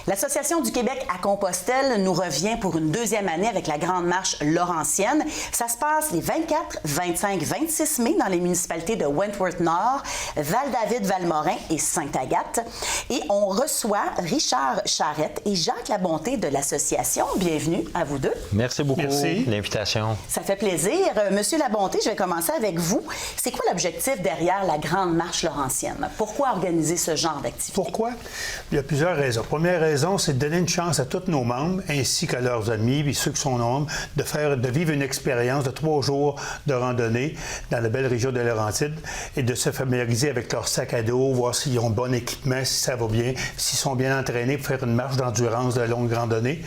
L'Association du Québec à Compostelle nous revient pour une deuxième année avec la Grande Marche Laurentienne. Ça se passe les 24, 25, 26 mai dans les municipalités de Wentworth-Nord, Val-David, Valmorin et Sainte-Agathe. Et on reçoit Richard Charette et Jacques Labonté de l'association. Bienvenue à vous deux. Merci beaucoup de l'invitation. Ça fait plaisir. Monsieur Labonté, je vais commencer avec vous. C'est quoi l'objectif derrière la Grande Marche Laurentienne? Pourquoi organiser ce genre d'activité? Pourquoi? Il y a plusieurs raisons. Première raison, c'est de donner une chance à tous nos membres, ainsi qu'à leurs amis, et ceux qui sont membres, de vivre une expérience de 3 jours de randonnée dans la belle région de Laurentides et de se familiariser avec leur sac à dos, voir s'ils ont bon équipement, si ça va bien, s'ils sont bien entraînés pour faire une marche d'endurance de longue randonnée.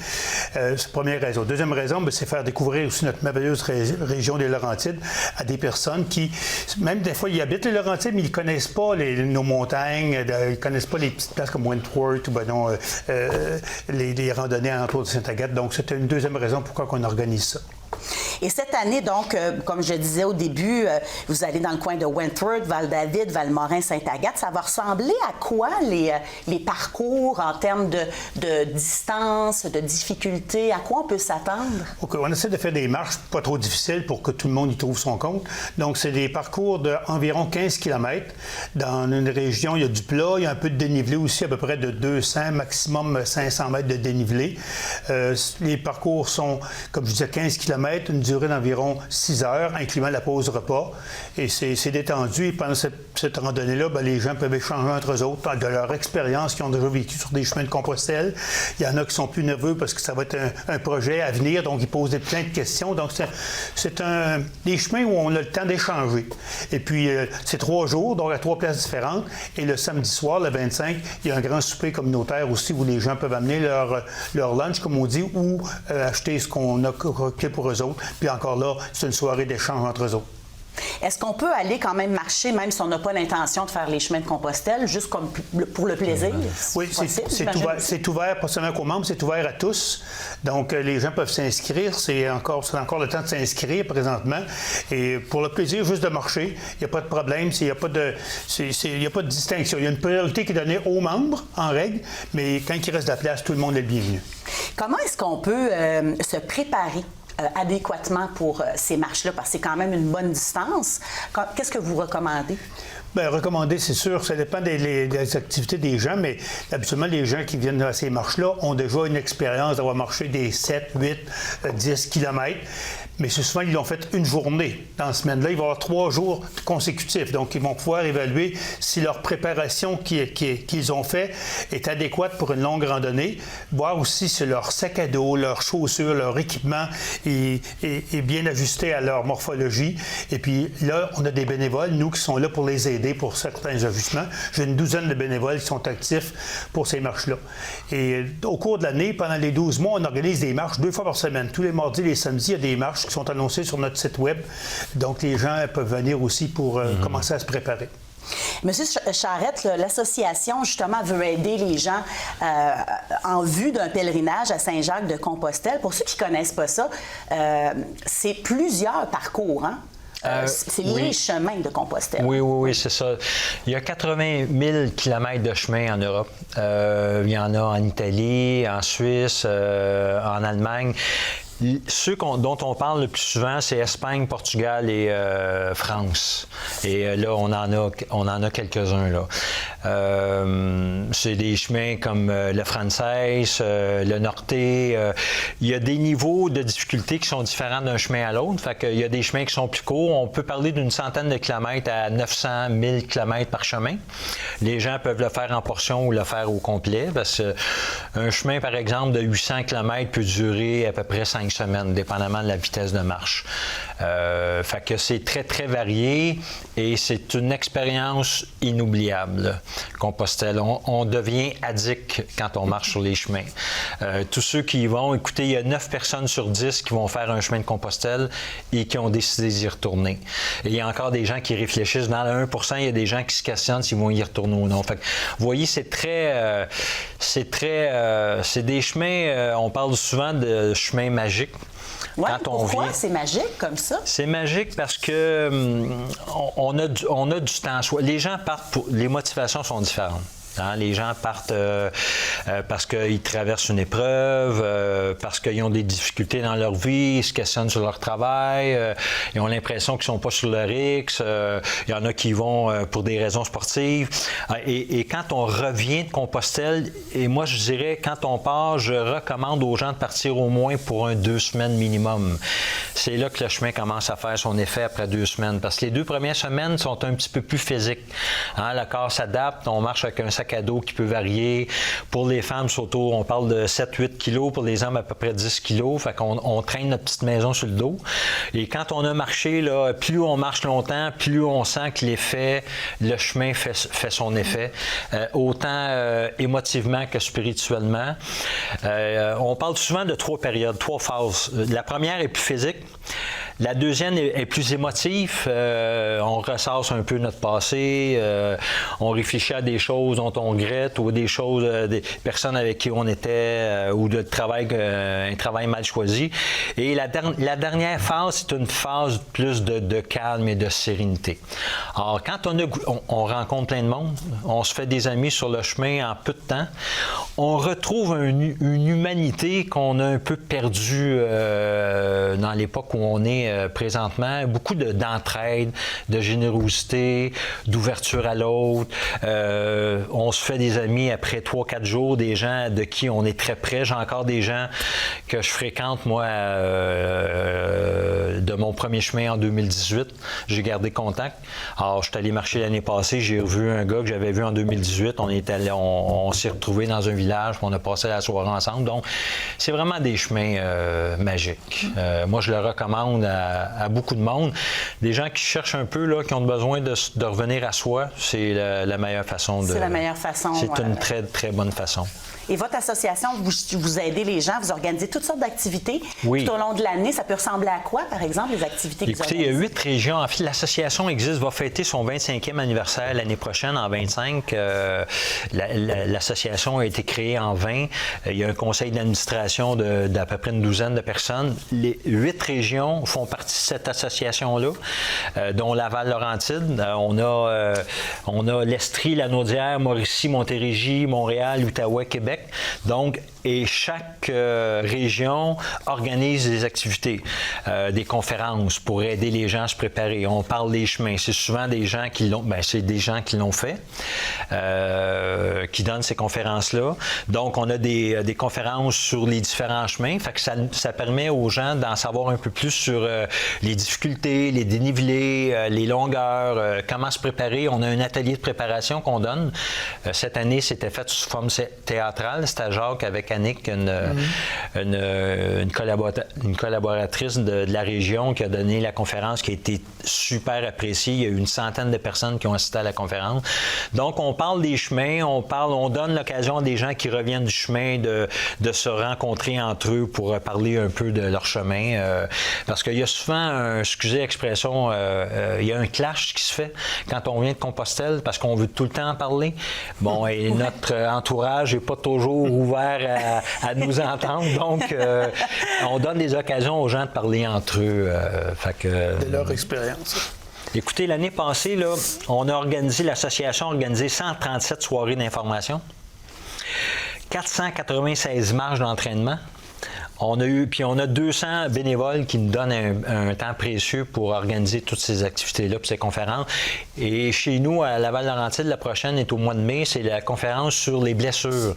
C'est la première raison. Deuxième raison, c'est faire découvrir aussi notre merveilleuse région des Laurentides à des personnes qui, même des fois, ils habitent les Laurentides, mais ils ne connaissent pas nos montagnes, ils ne connaissent pas les petites places comme Wentworth ou les randonnées alentour de Sainte-Agathe. Donc, c'était une deuxième raison pourquoi on organise ça. Et cette année, donc, comme je disais au début, vous allez dans le coin de Wentworth, Val-David, Valmorin, Sainte-Agathe. Ça va ressembler à quoi les parcours en termes de distance, de difficulté? À quoi on peut s'attendre? OK, on essaie de faire des marches pas trop difficiles pour que tout le monde y trouve son compte. Donc, c'est des parcours d'environ 15 km. Dans une région, il y a du plat, il y a un peu de dénivelé aussi, à peu près de 200, maximum 500 mètres de dénivelé. Les parcours sont, comme je disais, 15 km, une durée d'environ 6 heures, incluant la pause repas. Et c'est détendu. Et pendant cette randonnée-là, les gens peuvent échanger entre eux autres de leur expérience qu'ils ont déjà vécu sur des chemins de Compostelle. Il y en a qui sont plus nerveux parce que ça va être un projet à venir, donc ils posent plein de questions. Donc, c'est des chemins où on a le temps d'échanger. Et puis, c'est 3 jours, donc à 3 places différentes. Et le samedi soir, le 25, il y a un grand souper communautaire aussi où les gens peuvent amener leur lunch, comme on dit, ou acheter ce qu'on a coqué pour eux autres. Puis encore là, c'est une soirée d'échange entre eux autres. Est-ce qu'on peut aller quand même marcher, même si on n'a pas l'intention de faire les chemins de Compostelle, juste comme pour le plaisir? Oui, c'est ouvert, pas seulement qu'aux membres, c'est ouvert à tous. Donc, les gens peuvent s'inscrire. C'est encore le temps de s'inscrire présentement. Et pour le plaisir, juste de marcher, il n'y a pas de problème. Il n'y a pas de distinction. Il y a une priorité qui est donnée aux membres, en règle, mais quand il reste de la place, tout le monde est le bienvenu. Comment est-ce qu'on peut se préparer adéquatement pour ces marches-là, parce que c'est quand même une bonne distance. Qu'est-ce que vous recommandez? Bien, recommander, c'est sûr, ça dépend des activités des gens, mais habituellement, les gens qui viennent à ces marches-là ont déjà une expérience d'avoir marché des 7, 8, 10 km. Mais c'est souvent, ils l'ont fait une journée. Dans la semaine-là, il va y avoir 3 jours consécutifs. Donc, ils vont pouvoir évaluer si leur préparation qu'ils ont fait est adéquate pour une longue randonnée, voir aussi si leur sac à dos, leurs chaussures, leur équipement est bien ajusté à leur morphologie. Et puis là, on a des bénévoles, nous, qui sont là pour les aider pour certains ajustements. J'ai une douzaine de bénévoles qui sont actifs pour ces marches-là. Et au cours de l'année, pendant les 12 mois, on organise des marches 2 fois par semaine. Tous les mardis et les samedis, il y a des marches qui sont annoncées sur notre site web. Donc, les gens peuvent venir aussi pour commencer à se préparer. Monsieur Charette, l'association, justement, veut aider les gens en vue d'un pèlerinage à Saint-Jacques-de-Compostelle. Pour ceux qui ne connaissent pas ça, c'est plusieurs parcours, hein? C'est les chemins de Compostelle. Oui, c'est ça. Il y a 80 000 km de chemins en Europe. Il y en a en Italie, en Suisse, en Allemagne. Ceux dont on parle le plus souvent, c'est Espagne, Portugal et France. Et là, on en a quelques-uns, là. C'est des chemins comme le Français, le Norté. Il y a des niveaux de difficulté qui sont différents d'un chemin à l'autre. Fait qu'il y a des chemins qui sont plus courts. On peut parler d'une centaine de kilomètres à 900 000 kilomètres par chemin. Les gens peuvent le faire en portions ou le faire au complet. Parce qu'un chemin, par exemple, de 800 kilomètres peut durer à peu près 5 semaines, dépendamment de la vitesse de marche. Fait que c'est très, très varié et c'est une expérience inoubliable, Compostelle. On devient addict quand on marche sur les chemins. Tous ceux qui y vont, écoutez, il y a 9 personnes sur 10 qui vont faire un chemin de Compostelle et qui ont décidé d'y retourner. Et il y a encore des gens qui réfléchissent. Dans le 1%, il y a des gens qui se questionnent s'ils vont y retourner ou non. Fait que, vous voyez, c'est des chemins, on parle souvent de chemins magiques. Ouais, pourquoi c'est magique comme ça? C'est magique parce que on a du temps. Les gens partent les motivations sont différentes. Hein? Les gens partent parce qu'ils traversent une épreuve, parce qu'ils ont des difficultés dans leur vie, ils se questionnent sur leur travail, ils ont l'impression qu'ils ne sont pas sur leur X, il y en a qui vont pour des raisons sportives. Et quand on revient de Compostelle, et moi je dirais, quand on part, je recommande aux gens de partir au moins pour 2 semaines minimum. C'est là que le chemin commence à faire son effet après 2 semaines, parce que les 2 premières semaines sont un petit peu plus physiques. Hein? Le corps s'adapte, on marche avec un sac à dos qui peut varier. Pour les femmes, surtout, on parle de 7-8 kilos, pour les hommes, à peu près 10 kilos. Fait qu'on traîne notre petite maison sur le dos. Et quand on a marché, là, plus on marche longtemps, plus on sent que le chemin fait son effet, autant émotivement que spirituellement. On parle souvent de 3 périodes, 3 phases. La première est plus physique. La deuxième est plus émotive. On ressasse un peu notre passé. On réfléchit à des choses dont on regrette ou des choses, des personnes avec qui on était ou un travail mal choisi. Et la dernière phase, c'est une phase plus de calme et de sérénité. Alors, quand on rencontre plein de monde, on se fait des amis sur le chemin en peu de temps, on retrouve une humanité qu'on a un peu perdue dans l'époque où on est présentement. Beaucoup d'entraide, de générosité, d'ouverture à l'autre. On se fait des amis après 3-4 jours, des gens de qui on est très près. J'ai encore des gens que je fréquente, moi, de mon premier chemin en 2018. J'ai gardé contact. Alors, je suis allé marcher l'année passée, j'ai revu un gars que j'avais vu en 2018. On s'est retrouvés dans un village, on a passé la soirée ensemble. Donc, c'est vraiment des chemins magiques. Moi, je le recommande à beaucoup de monde. Des gens qui cherchent un peu, là, qui ont besoin de revenir à soi, c'est la meilleure façon de... C'est la meilleure façon. C'est une très, très bonne façon. Et votre association, vous aidez les gens, vous organisez toutes sortes d'activités tout au long de l'année. Ça peut ressembler à quoi, par exemple, les activités que vous organisez? Écoutez, il y a 8 régions. En fait, l'association existe, va fêter son 25e anniversaire l'année prochaine, en 25. L'association a été créée en 20. Il y a un conseil d'administration d'à peu près une douzaine de personnes. Les 8 régions font partie de cette association-là, dont Laval-Laurentide. On a l'Estrie, la Naudière, Mauricie, Montérégie, Montréal, Outaouais, Québec. Donc, et chaque région organise des activités, des conférences pour aider les gens à se préparer. On parle des chemins. C'est souvent des gens qui l'ont, c'est des gens qui l'ont fait, qui donnent ces conférences-là. Donc, on a des conférences sur les différents chemins. Fait que ça permet aux gens d'en savoir un peu plus sur les difficultés, les dénivelés, les longueurs, comment se préparer. On a un atelier de préparation qu'on donne. Cette année, c'était fait sous forme théâtrale. C'était à Jacques avec Annick, une collaboratrice de la région qui a donné la conférence, qui a été super appréciée. Il y a eu une centaine de personnes qui ont assisté à la conférence. Donc, on parle des chemins, on donne l'occasion à des gens qui reviennent du chemin de se rencontrer entre eux pour parler un peu de leur chemin. Parce qu'il y a souvent, excusez l'expression, il y a un clash qui se fait quand on vient de Compostelle parce qu'on veut tout le temps en parler. Bon, et notre entourage n'est pas toujours ouvert à nous entendre. Donc, on donne des occasions aux gens de parler entre eux. De leur expérience. Écoutez, l'année passée, là, l'association a organisé 137 soirées d'information, 496 marches d'entraînement. On a 200 bénévoles qui nous donnent un temps précieux pour organiser toutes ces activités-là, puis ces conférences. Et chez nous, à Laval-Laurentide, la prochaine est au mois de mai, c'est la conférence sur les blessures.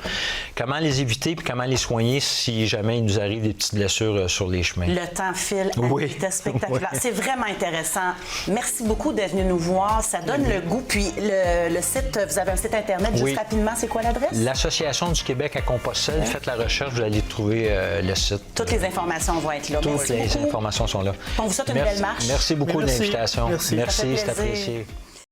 Comment les éviter puis comment les soigner si jamais il nous arrive des petites blessures sur les chemins. Le temps file à une vitesse spectaculaire. Oui. C'est vraiment intéressant. Merci beaucoup d'être venu nous voir. Ça donne le goût. Puis le site, vous avez un site Internet, juste rapidement, c'est quoi l'adresse? L'Association du Québec à Compostelle. Faites la recherche, vous allez trouver le site. Toutes les informations vont être là. Toutes les informations sont là. On vous souhaite une belle marche. Merci beaucoup de l'invitation. Merci, c'est apprécié.